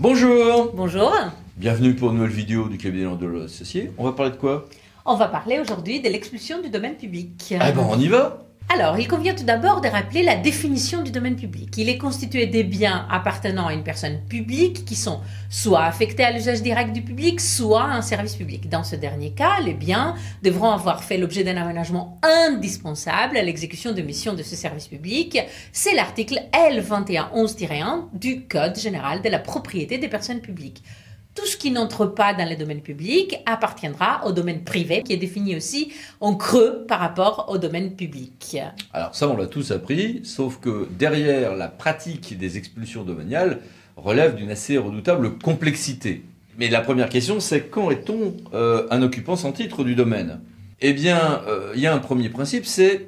Bonjour, Bonjour, bienvenue pour une nouvelle vidéo du cabinet Landolo Associés. On va parler de quoi? on va parler aujourd'hui de l'expulsion du domaine public. Ah ben on y va. Alors, il convient tout d'abord de rappeler la définition du domaine public. Il est constitué des biens appartenant à une personne publique qui sont soit affectés à l'usage direct du public, soit à un service public. Dans ce dernier cas, les biens devront avoir fait l'objet d'un aménagement indispensable à l'exécution de missions de ce service public. C'est l'article L2111-1 du Code général de la propriété des personnes publiques. Tout ce qui n'entre pas dans le domaine public appartiendra au domaine privé, qui est défini aussi en creux par rapport au domaine public. Alors ça on l'a tous appris, sauf que derrière la pratique des expulsions domaniales relève d'une assez redoutable complexité. Mais la première question c'est quand est-on un occupant sans titre du domaine? Eh bien, il y a un premier principe, c'est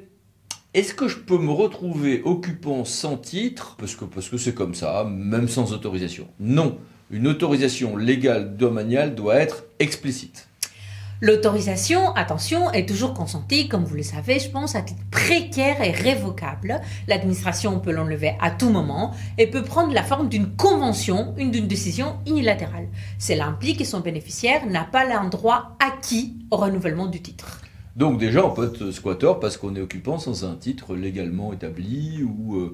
est-ce que je peux me retrouver occupant sans titre parce que c'est comme ça, même sans autorisation? Non. Une autorisation légale domaniale doit être explicite. L'autorisation, attention, est toujours consentie, comme vous le savez, je pense, à titre précaire et révocable. L'administration peut l'enlever à tout moment et peut prendre la forme d'une convention, d'une décision unilatérale. Cela implique que son bénéficiaire n'a pas un droit acquis au renouvellement du titre. Donc déjà, on peut être squatteur parce qu'on est occupant sans un titre légalement établi ou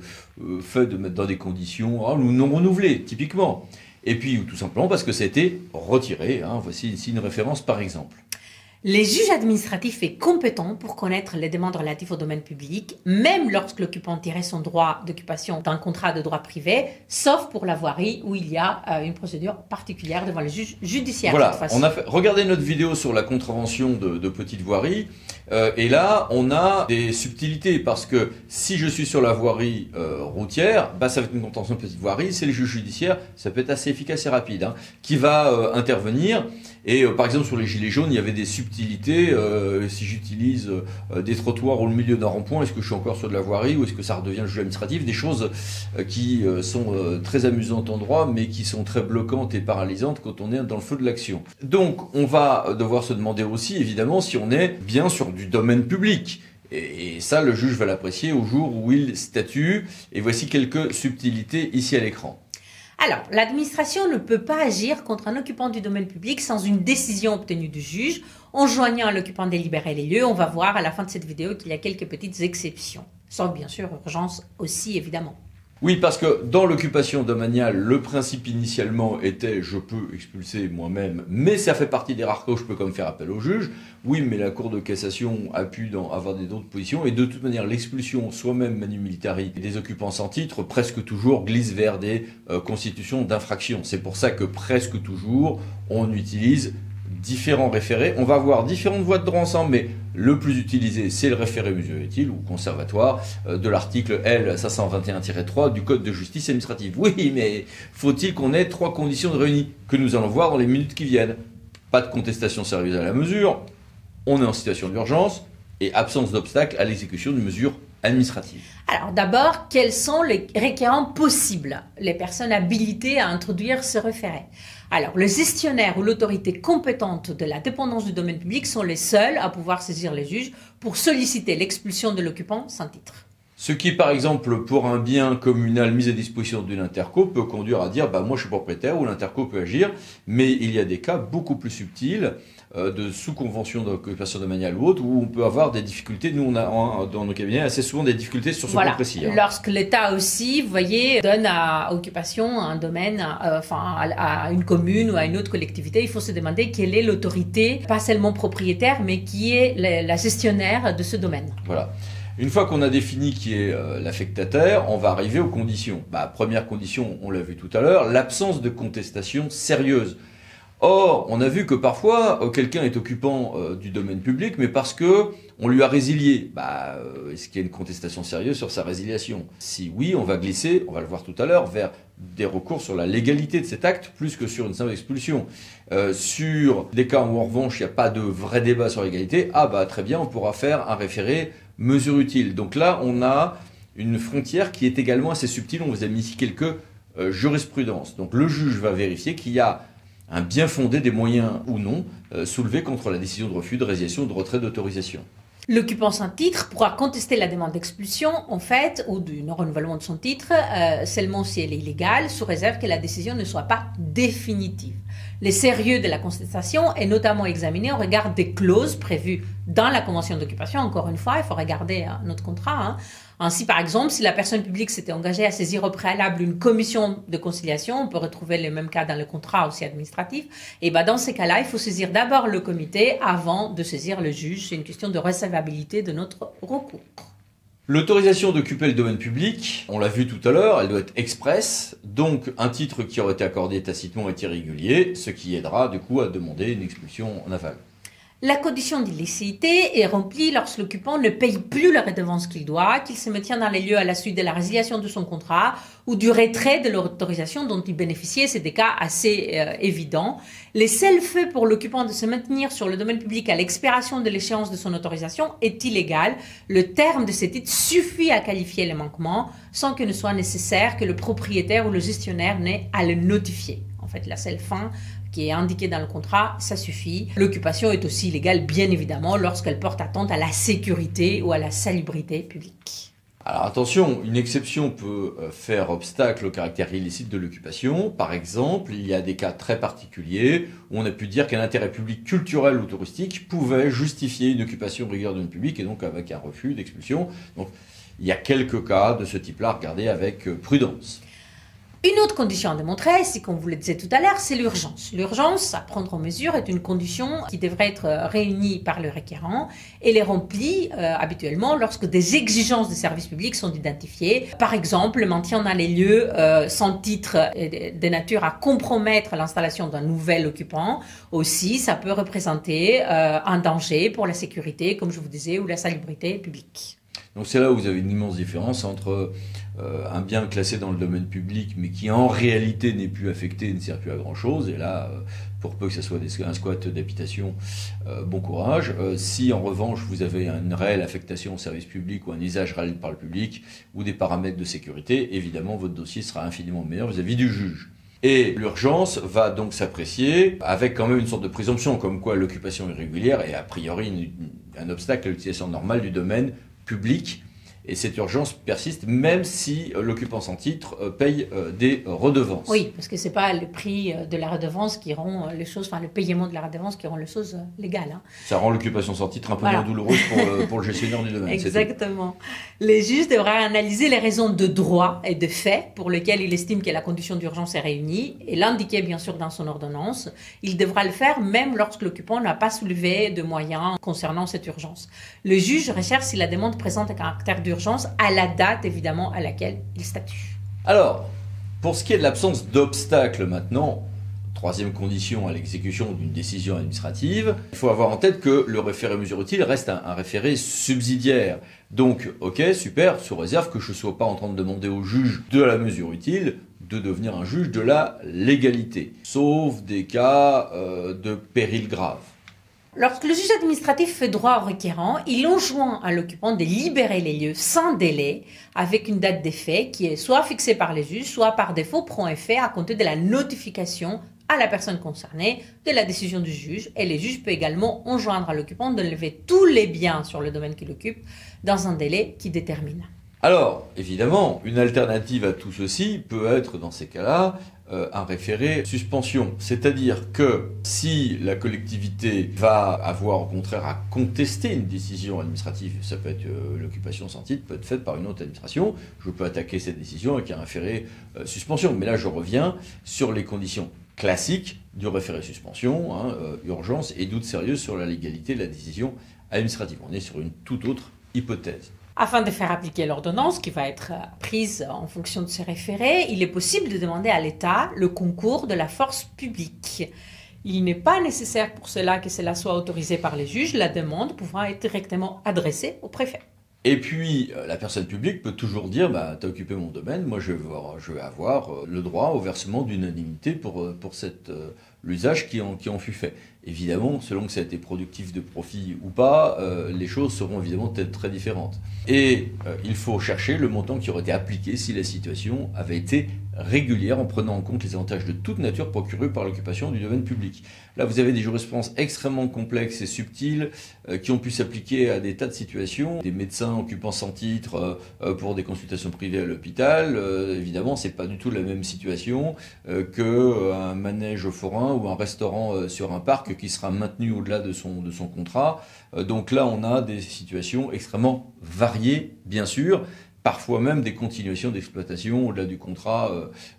fait de mettre dans des conditions ou non renouvelées, typiquement. Et puis, ou tout simplement parce que ça a été retiré. Voici ici une référence par exemple. Les juges administratifs est compétent pour connaître les demandes relatives au domaine public, même lorsque l'occupant tirait son droit d'occupation d'un contrat de droit privé, sauf pour la voirie où il y a une procédure particulière devant le juge judiciaire. Voilà, regardez notre vidéo sur la contravention de petite voirie, et là on a des subtilités, parce que si je suis sur la voirie routière, ça va être une contravention de petite voirie, c'est le juge judiciaire, ça peut être assez efficace et rapide, qui va intervenir. Et par exemple sur les gilets jaunes, il y avait des subtilités. Si j'utilise des trottoirs au milieu d'un rond-point, est-ce que je suis encore sur de la voirie ou est-ce que ça redevient le juge administratif? Des choses qui sont très amusantes en droit, mais qui sont très bloquantes et paralysantes quand on est dans le feu de l'action. Donc on va devoir se demander aussi, évidemment, si on est bien sur du domaine public. Et ça, le juge va l'apprécier au jour où il statue. Et voici quelques subtilités ici à l'écran. Alors, l'administration ne peut pas agir contre un occupant du domaine public sans une décision obtenue du juge. En joignant à l'occupant de libérer les lieux, on va voir à la fin de cette vidéo qu'il y a quelques petites exceptions. Sauf bien sûr urgence aussi, évidemment. Oui, parce que dans l'occupation domaniale, le principe initialement était je peux expulser moi-même, mais ça fait partie des rares cas où je peux comme faire appel au juge. Oui, mais la Cour de cassation a pu avoir d'autres positions, et de toute manière l'expulsion, soi-même manu militari, des occupants sans titre, presque toujours glisse vers des constitutions d'infraction. C'est pour ça que presque toujours on utilise différents référés. On va avoir différentes voies de droit ensemble, mais le plus utilisé, c'est le référé mesure utile ou conservatoire de l'article L521-3 du Code de justice administrative. Oui, mais faut-il qu'on ait 3 conditions de réunies que nous allons voir dans les minutes qui viennent? Pas de contestation sérieuse à la mesure, on est en situation d'urgence et absence d'obstacle à l'exécution d'une mesure administrative. Alors d'abord, quels sont les requérants possibles, les personnes habilitées à introduire ce référé? Alors, le gestionnaire ou l'autorité compétente de la dépendance du domaine public sont les seuls à pouvoir saisir les juges pour solliciter l'expulsion de l'occupant sans titre. Ce qui, par exemple, pour un bien communal mis à disposition d'une interco, peut conduire à dire moi je suis propriétaire ou l'interco peut agir, mais il y a des cas beaucoup plus subtils de sous-convention d'occupation domaniale ou autre, où on peut avoir des difficultés. Nous, on a dans nos cabinets assez souvent des difficultés sur ce point précis. Lorsque l'État aussi, vous voyez, donne à occupation un domaine, à une commune ou à une autre collectivité, il faut se demander quelle est l'autorité, pas seulement propriétaire, mais qui est la gestionnaire de ce domaine. Voilà. Une fois qu'on a défini qui est l'affectataire, on va arriver aux conditions. Première condition, on l'a vu tout à l'heure, l'absence de contestation sérieuse. Or, on a vu que parfois, quelqu'un est occupant du domaine public, mais parce que on lui a résilié. Est-ce qu'il y a une contestation sérieuse sur sa résiliation? Si oui, on va glisser, on va le voir tout à l'heure, vers des recours sur la légalité de cet acte, plus que sur une simple expulsion. Sur des cas où en revanche, il n'y a pas de vrai débat sur l'égalité, très bien, on pourra faire un référé mesure utile. Donc là, on a une frontière qui est également assez subtile. On vous a mis ici quelques jurisprudences. Donc le juge va vérifier qu'il y a un bien fondé des moyens ou non soulevés contre la décision de refus, de résiliation ou de retrait d'autorisation. L'occupant sans titre pourra contester la demande d'expulsion, en fait, ou du renouvellement de son titre, seulement si elle est illégale, sous réserve que la décision ne soit pas définitive. Le sérieux de la contestation est notamment examiné au regard des clauses prévues dans la convention d'occupation. Encore une fois, il faut regarder notre contrat. Ainsi, par exemple, si la personne publique s'était engagée à saisir au préalable une commission de conciliation, on peut retrouver le même cas dans le contrat aussi administratif, et dans ces cas-là, il faut saisir d'abord le comité avant de saisir le juge. C'est une question de recevabilité de notre recours. L'autorisation d'occuper le domaine public, on l'a vu tout à l'heure, elle doit être expresse, donc un titre qui aurait été accordé tacitement est irrégulier, ce qui aidera du coup à demander une expulsion en aval. La condition d'illicéité est remplie lorsque l'occupant ne paye plus la redevance qu'il doit, qu'il se maintient dans les lieux à la suite de la résiliation de son contrat ou du retrait de l'autorisation dont il bénéficiait. C'est des cas assez évidents. Les seuls faits pour l'occupant de se maintenir sur le domaine public à l'expiration de l'échéance de son autorisation est illégal. Le terme de ce titre suffit à qualifier le manquement sans que ne soit nécessaire que le propriétaire ou le gestionnaire n'ait à le notifier. En fait, la seule fin qui est indiquée dans le contrat, ça suffit. L'occupation est aussi illégale, bien évidemment, lorsqu'elle porte atteinte à la sécurité ou à la salubrité publique. Alors attention, une exception peut faire obstacle au caractère illicite de l'occupation. Par exemple, il y a des cas très particuliers où on a pu dire qu'un intérêt public culturel ou touristique pouvait justifier une occupation régulière d'un public et donc avec un refus d'expulsion. Donc il y a quelques cas de ce type-là à regarder avec prudence. Une autre condition à démontrer, c'est comme vous le disiez tout à l'heure, c'est l'urgence. L'urgence à prendre en mesure est une condition qui devrait être réunie par le requérant. Elle est remplie habituellement lorsque des exigences de service public sont identifiées. Par exemple, le maintien dans les lieux sans titre de nature à compromettre l'installation d'un nouvel occupant. Aussi, ça peut représenter un danger pour la sécurité, comme je vous disais, ou la salubrité publique. Donc c'est là où vous avez une immense différence entre un bien classé dans le domaine public mais qui en réalité n'est plus affecté et ne sert plus à grand chose, et là pour peu que ce soit un squat d'habitation, bon courage. Si en revanche vous avez une réelle affectation au service public ou un usage réel par le public ou des paramètres de sécurité, évidemment votre dossier sera infiniment meilleur vis-à-vis du juge. Et l'urgence va donc s'apprécier avec quand même une sorte de présomption comme quoi l'occupation irrégulière est a priori un obstacle à l'utilisation normale du domaine public, et cette urgence persiste même si l'occupant sans titre paye des redevances. Oui, parce que c'est pas le prix de la redevance qui rend les choses, enfin le paiement de la redevance qui rend les choses légales. Ça rend l'occupation sans titre un peu moins douloureuse pour le gestionnaire du domaine. Exactement. Les juges devraient analyser les raisons de droit et de fait pour lesquelles il estime que la condition d'urgence est réunie et l'indiquer bien sûr dans son ordonnance. Il devra le faire même lorsque l'occupant n'a pas soulevé de moyens concernant cette urgence. Le juge recherche si la demande présente un caractère d'urgence à la date évidemment à laquelle il statue. Alors, pour ce qui est de l'absence d'obstacle maintenant, troisième condition à l'exécution d'une décision administrative, il faut avoir en tête que le référé mesure utile reste un référé subsidiaire. Donc, ok, super, sous réserve que je ne sois pas en train de demander au juge de la mesure utile de devenir un juge de la légalité, sauf des cas de péril grave. Lorsque le juge administratif fait droit au requérant, il enjoint à l'occupant de libérer les lieux sans délai avec une date d'effet qui est soit fixée par les juges, soit par défaut prend effet à compter de la notification à la personne concernée de la décision du juge. Et le juge peut également enjoindre à l'occupant de lever tous les biens sur le domaine qu'il occupe dans un délai qui détermine. Alors, évidemment, une alternative à tout ceci peut être, dans ces cas-là, un référé suspension. C'est-à-dire que si la collectivité va avoir au contraire à contester une décision administrative, ça peut être l'occupation sans titre, peut être faite par une autre administration, je peux attaquer cette décision avec un référé suspension. Mais là, je reviens sur les conditions classiques du référé suspension, urgence et doute sérieux sur la légalité de la décision administrative. On est sur une toute autre hypothèse. Afin de faire appliquer l'ordonnance qui va être prise en fonction de ces référés, il est possible de demander à l'État le concours de la force publique. Il n'est pas nécessaire pour cela que cela soit autorisé par les juges, la demande pouvant être directement adressée au préfet. Et puis, la personne publique peut toujours dire « t'as occupé mon domaine, moi je vais avoir le droit au versement d'une indemnité pour l'usage qui en fut fait ». Évidemment, selon que ça a été productif de profit ou pas, les choses seront évidemment peut-être très différentes. Et il faut chercher le montant qui aurait été appliqué si la situation avait été régulière en prenant en compte les avantages de toute nature procurés par l'occupation du domaine public. Là, vous avez des jurisprudences extrêmement complexes et subtiles qui ont pu s'appliquer à des tas de situations. Des médecins occupant sans titre pour des consultations privées à l'hôpital, évidemment, c'est pas du tout la même situation qu'un manège forain ou un restaurant sur un parc qui sera maintenu au-delà de son contrat. Donc là, on a des situations extrêmement variées, bien sûr. Parfois même des continuations d'exploitation au-delà du contrat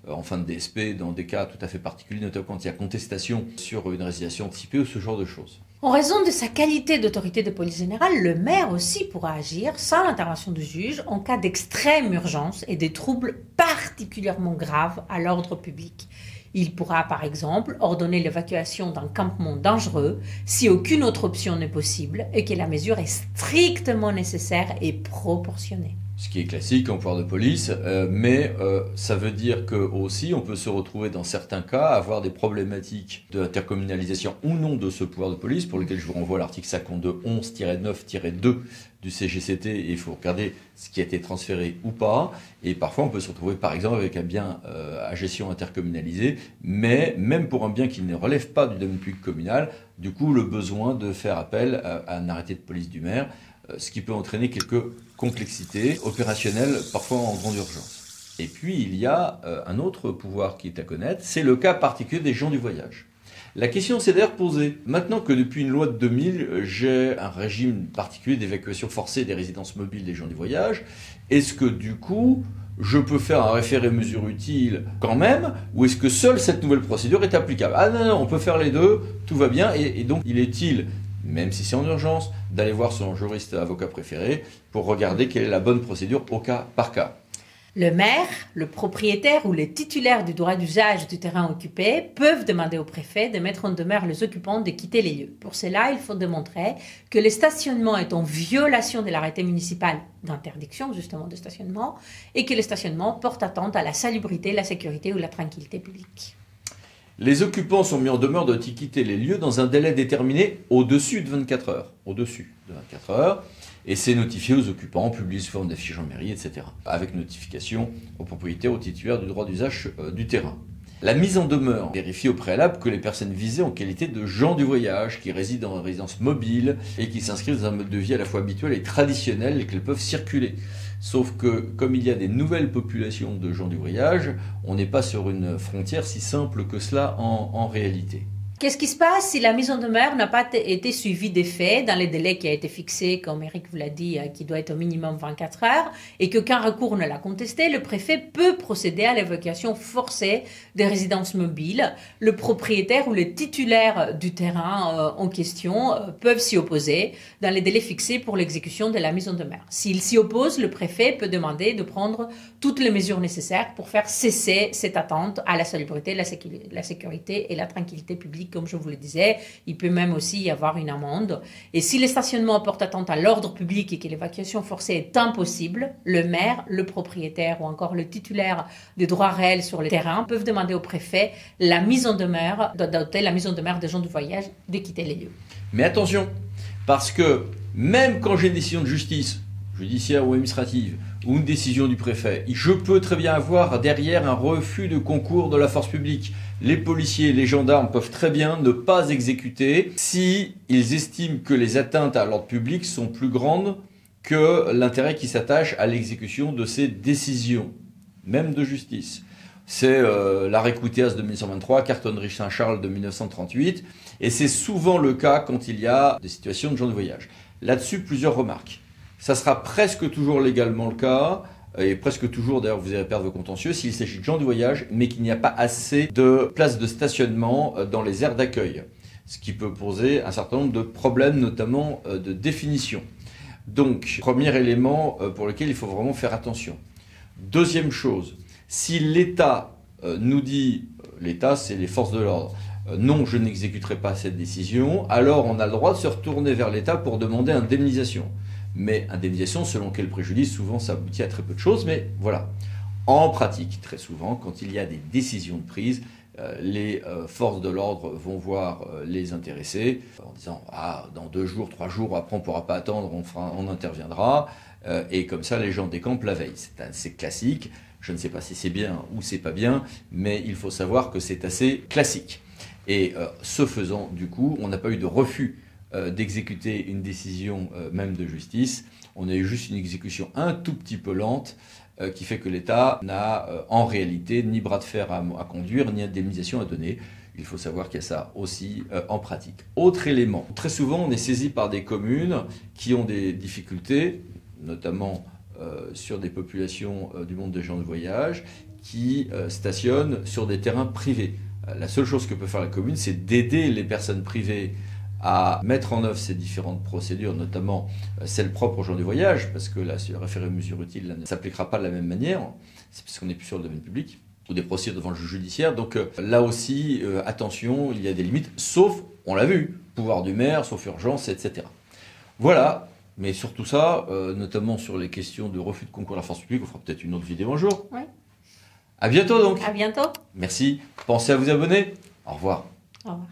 en fin de DSP dans des cas tout à fait particuliers, notamment quand il y a contestation sur une résiliation anticipée ou ce genre de choses. En raison de sa qualité d'autorité de police générale, le maire aussi pourra agir sans l'intervention du juge en cas d'extrême urgence et des troubles particulièrement graves à l'ordre public. Il pourra par exemple ordonner l'évacuation d'un campement dangereux si aucune autre option n'est possible et que la mesure est strictement nécessaire et proportionnée. Ce qui est classique en pouvoir de police, mais ça veut dire que aussi on peut se retrouver dans certains cas à avoir des problématiques d'intercommunalisation ou non de ce pouvoir de police, pour lequel je vous renvoie à l'article 52.11-9-2 du CGCT, et il faut regarder ce qui a été transféré ou pas, et parfois on peut se retrouver par exemple avec un bien à gestion intercommunalisée, mais même pour un bien qui ne relève pas du domaine public communal, du coup le besoin de faire appel à un arrêté de police du maire, ce qui peut entraîner quelques complexités opérationnelles, parfois en grande urgence. Et puis il y a un autre pouvoir qui est à connaître, c'est le cas particulier des gens du voyage. La question s'est d'ailleurs posée. Maintenant que depuis une loi de 2000, j'ai un régime particulier d'évacuation forcée des résidences mobiles des gens du voyage, est-ce que du coup, je peux faire un référé mesure utile quand même, ou est-ce que seule cette nouvelle procédure est applicable? Ah non, on peut faire les deux, tout va bien, et donc il est utile, même si c'est en urgence, d'aller voir son juriste avocat préféré pour regarder quelle est la bonne procédure au cas par cas. Le maire, le propriétaire ou les titulaires du droit d'usage du terrain occupé peuvent demander au préfet de mettre en demeure les occupants de quitter les lieux. Pour cela, il faut démontrer que le stationnement est en violation de l'arrêté municipal d'interdiction justement de stationnement et que le stationnement porte atteinte à la salubrité, la sécurité ou la tranquillité publique. Les occupants sont mis en demeure de quitter les lieux dans un délai déterminé au-dessus de 24 heures. Au-dessus de 24 heures. Et c'est notifié aux occupants, publié sous forme d'affiche en mairie, etc. Avec notification aux propriétaires, aux titulaires du droit d'usage du terrain. La mise en demeure vérifie au préalable que les personnes visées en qualité de gens du voyage, qui résident dans une résidence mobile et qui s'inscrivent dans un mode de vie à la fois habituel et traditionnel et qu'elles peuvent circuler. Sauf que, comme il y a des nouvelles populations de gens du voyage, on n'est pas sur une frontière si simple que cela en réalité. Qu'est-ce qui se passe si la mise en demeure n'a pas été suivie des faits dans les délais qui a été fixé, comme Eric vous l'a dit, qui doit être au minimum 24 heures, et qu'aucun recours ne l'a contesté? Le préfet peut procéder à l'évacuation forcée des résidences mobiles. Le propriétaire ou les titulaires du terrain en question peuvent s'y opposer dans les délais fixés pour l'exécution de la mise en demeure. S'il s'y oppose, le préfet peut demander de prendre toutes les mesures nécessaires pour faire cesser cette attente à la salubrité, la sécurité et la tranquillité publique. Comme je vous le disais, il peut même aussi y avoir une amende. Et si le stationnement porte atteinte à l'ordre public et que l'évacuation forcée est impossible, le maire, le propriétaire ou encore le titulaire des droits réels sur le terrain peuvent demander au préfet la mise en demeure, d'adopter la mise en demeure des gens du voyage de quitter les lieux. Mais attention, parce que même quand j'ai une décision de justice, judiciaire ou administrative, ou une décision du préfet, je peux très bien avoir derrière un refus de concours de la force publique. Les policiers, les gendarmes peuvent très bien ne pas exécuter si ils estiment que les atteintes à l'ordre public sont plus grandes que l'intérêt qui s'attache à l'exécution de ces décisions, même de justice. C'est l'arrêt Coutéas de 1923, Cartonnerie Saint-Charles de 1938, et c'est souvent le cas quand il y a des situations de gens de voyage. Là-dessus, plusieurs remarques. Ça sera presque toujours légalement le cas, et presque toujours, d'ailleurs, vous allez perdre vos contentieux, s'il s'agit de gens du voyage, mais qu'il n'y a pas assez de places de stationnement dans les aires d'accueil. Ce qui peut poser un certain nombre de problèmes, notamment de définition. Donc, premier élément pour lequel il faut vraiment faire attention. Deuxième chose, si l'État nous dit, l'État c'est les forces de l'ordre, non, je n'exécuterai pas cette décision, alors on a le droit de se retourner vers l'État pour demander indemnisation. Mais indemnisation, selon quel préjudice, souvent ça aboutit à très peu de choses, mais voilà. En pratique, très souvent, quand il y a des décisions de prise, les forces de l'ordre vont voir les intéressés en disant « Ah, dans 2 jours, 3 jours, après on ne pourra pas attendre, on interviendra ». Et comme ça, les gens décampent la veille. C'est assez classique. Je ne sais pas si c'est bien ou c'est pas bien, mais il faut savoir que c'est assez classique. Et ce faisant, du coup, on n'a pas eu de refus d'exécuter une décision même de justice. On a eu juste une exécution un tout petit peu lente qui fait que l'État n'a en réalité ni bras de fer à conduire, ni indemnisation à donner. Il faut savoir qu'il y a ça aussi en pratique. Autre élément, très souvent on est saisi par des communes qui ont des difficultés, notamment sur des populations du monde des gens de voyage, qui stationnent sur des terrains privés. La seule chose que peut faire la commune, c'est d'aider les personnes privées à mettre en œuvre ces différentes procédures, notamment celles propres aux gens du voyage, parce que là, le référé aux mesures utiles ne s'appliquera pas de la même manière, c'est parce qu'on n'est plus sur le domaine public, ou des procédures devant le juge judiciaire. Donc là aussi, attention, il y a des limites, sauf, on l'a vu, pouvoir du maire, sauf urgence, etc. Voilà, mais sur tout ça, notamment sur les questions de refus de concours à la force publique, on fera peut-être une autre vidéo un jour. Oui. À bientôt donc. À bientôt. Merci. Pensez à vous abonner. Au revoir. Au revoir.